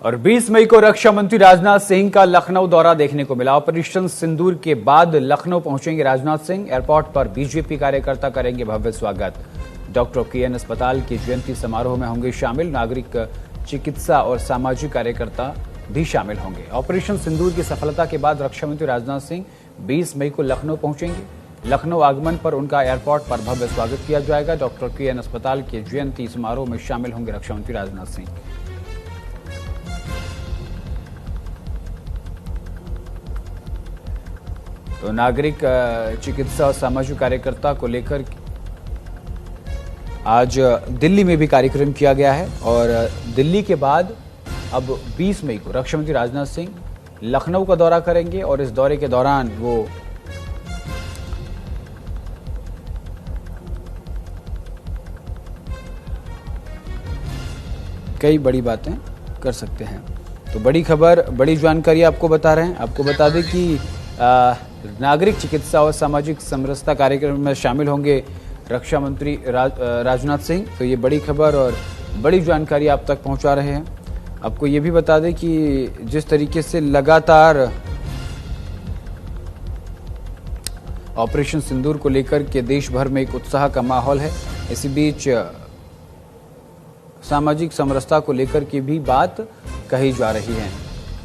और 20 मई को रक्षा मंत्री राजनाथ सिंह का लखनऊ दौरा देखने को मिला। ऑपरेशन सिंदूर के बाद लखनऊ पहुंचेंगे राजनाथ सिंह। एयरपोर्ट पर बीजेपी कार्यकर्ता करेंगे भव्य स्वागत। Doctor K. N.. अस्पताल के जयंती समारोह में होंगे शामिल। नागरिक चिकित्सा और सामाजिक कार्यकर्ता भी शामिल होंगे। ऑपरेशन सिंदूर की सफलता के बाद रक्षा मंत्री राजनाथ सिंह 20 मई को लखनऊ पहुंचेंगे। लखनऊ आगमन पर उनका एयरपोर्ट पर भव्य स्वागत किया जाएगा। Doctor K. N.. अस्पताल के जयंती समारोह में शामिल होंगे रक्षा मंत्री राजनाथ सिंह। तो नागरिक चिकित्सा और सामाजिक कार्यकर्ता को लेकर आज दिल्ली में भी कार्यक्रम किया गया है और दिल्ली के बाद अब 20 मई को रक्षा मंत्री राजनाथ सिंह लखनऊ का दौरा करेंगे और इस दौरे के दौरान वो कई बड़ी बातें कर सकते हैं। तो बड़ी खबर, बड़ी जानकारी आपको बता रहे हैं। आपको बता दें कि नागरिक चिकित्सा और सामाजिक समरसता कार्यक्रम में शामिल होंगे रक्षा मंत्री राजनाथ सिंह। तो ये बड़ी खबर और बड़ी जानकारी आप तक पहुंचा रहे हैं। आपको ये भी बता दें कि जिस तरीके से लगातार ऑपरेशन सिंदूर को लेकर के देश भर में एक उत्साह का माहौल है, इसी बीच सामाजिक समरसता को लेकर की भी बात कही जा रही है।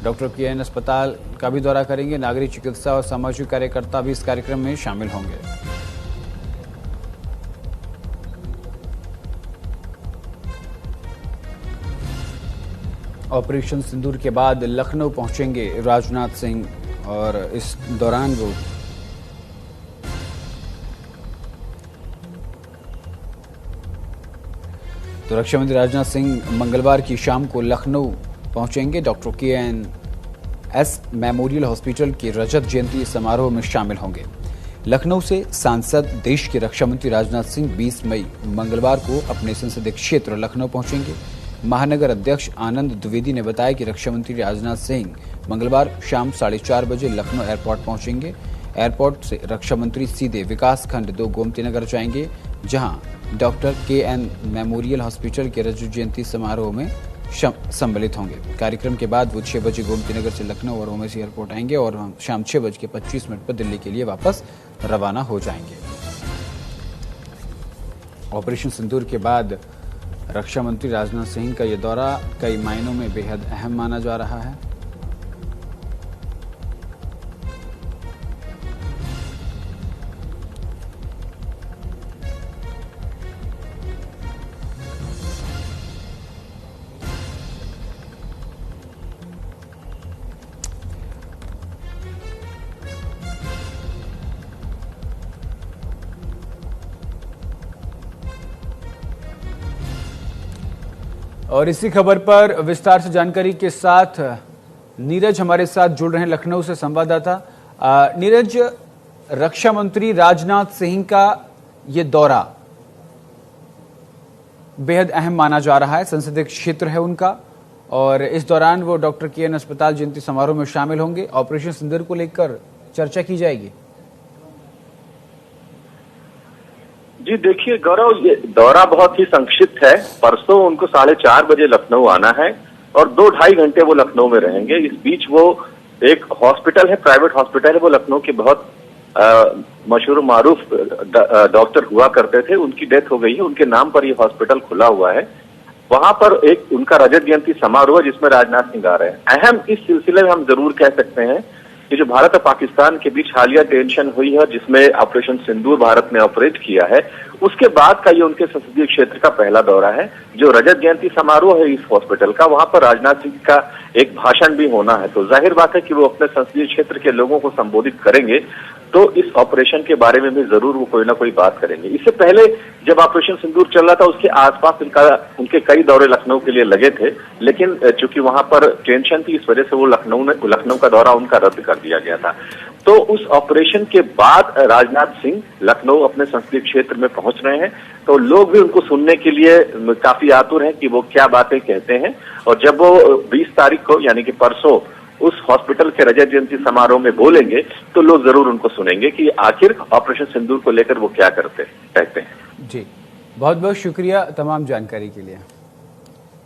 Doctor K. N.. अस्पताल का भी दौरा करेंगे। नागरिक चिकित्सा और सामाजिक कार्यकर्ता भी इस कार्यक्रम में शामिल होंगे। ऑपरेशन सिंदूर के बाद लखनऊ पहुंचेंगे राजनाथ सिंह और इस दौरान वो तो रक्षा मंत्री राजनाथ सिंह मंगलवार की शाम को लखनऊ पहुंचेंगे। Doctor K. N.. मेमोरियल हॉस्पिटल के रजत जयंती समारोह में शामिल होंगे। लखनऊ से सांसद देश के रक्षा मंत्री राजनाथ सिंह 20 मई मंगलवार को अपने संसदीय क्षेत्र लखनऊ पहुंचेंगे। महानगर अध्यक्ष आनंद द्विवेदी ने बताया कि रक्षा मंत्री राजनाथ सिंह मंगलवार शाम 4:30 बजे लखनऊ एयरपोर्ट पहुंचेंगे। एयरपोर्ट से रक्षा मंत्री सीधे विकास खंड 2 गोमती नगर जाएंगे, जहां डॉक्टर के.एन. मेमोरियल हॉस्पिटल के रजत जयंती समारोह में सम्मिलित होंगे। कार्यक्रम के बाद वो 6 बजे गोमती नगर से लखनऊ और ओवैसी एयरपोर्ट आएंगे और शाम 6:25 पर दिल्ली के लिए वापस रवाना हो जाएंगे। ऑपरेशन सिंदूर के बाद रक्षा मंत्री राजनाथ सिंह का यह दौरा कई मायनों में बेहद अहम माना जा रहा है। और इसी खबर पर विस्तार से जानकारी के साथ नीरज हमारे साथ जुड़ रहे हैं लखनऊ से संवाददाता। नीरज, रक्षा मंत्री राजनाथ सिंह का ये दौरा बेहद अहम माना जा रहा है, संसदीय क्षेत्र है उनका, और इस दौरान वो डॉक्टर के.एन. अस्पताल जयंती समारोह में शामिल होंगे। ऑपरेशन सिंदूर को लेकर चर्चा की जाएगी। जी देखिए गौरव, ये दौरा बहुत ही संक्षिप्त है। परसों उनको 4:30 बजे लखनऊ आना है और 2-2.5 घंटे वो लखनऊ में रहेंगे। इस बीच वो एक हॉस्पिटल है, प्राइवेट हॉस्पिटल है, वो लखनऊ के बहुत मशहूर मारूफ डॉक्टर हुआ करते थे, उनकी डेथ हो गई है, उनके नाम पर ये हॉस्पिटल खुला हुआ है। वहां पर एक उनका रजत जयंती समारोह है जिसमें राजनाथ सिंह आ रहे हैं। अहम इस सिलसिले में हम जरूर कह सकते हैं कि जो भारत और पाकिस्तान के बीच हालिया टेंशन हुई है, जिसमें ऑपरेशन सिंदूर भारत ने ऑपरेट किया है, उसके बाद का ये उनके संसदीय क्षेत्र का पहला दौरा है। जो रजत जयंती समारोह है इस हॉस्पिटल का, वहां पर राजनाथ सिंह का एक भाषण भी होना है। तो जाहिर बात है कि वो अपने संसदीय क्षेत्र के लोगों को संबोधित करेंगे, तो इस ऑपरेशन के बारे में भी जरूर वो कोई ना कोई बात करेंगे। इससे पहले जब ऑपरेशन सिंदूर चल रहा था, उसके आसपास उनके कई दौरे लखनऊ के लिए लगे थे, लेकिन चूंकि वहां पर टेंशन थी, इस वजह से वो लखनऊ का दौरा उनका रद्द कर दिया गया था। तो उस ऑपरेशन के बाद राजनाथ सिंह लखनऊ अपने संसदीय क्षेत्र में पहुंच रहे हैं। तो लोग भी उनको सुनने के लिए काफी आतुर हैं कि वो क्या बातें कहते हैं। और जब वो 20 तारीख को यानी कि परसों उस हॉस्पिटल के रजत जयंती समारोह में बोलेंगे, तो लोग जरूर उनको सुनेंगे कि आखिर ऑपरेशन सिंदूर को लेकर वो क्या कहते हैं। जी, बहुत बहुत शुक्रिया तमाम जानकारी के लिए।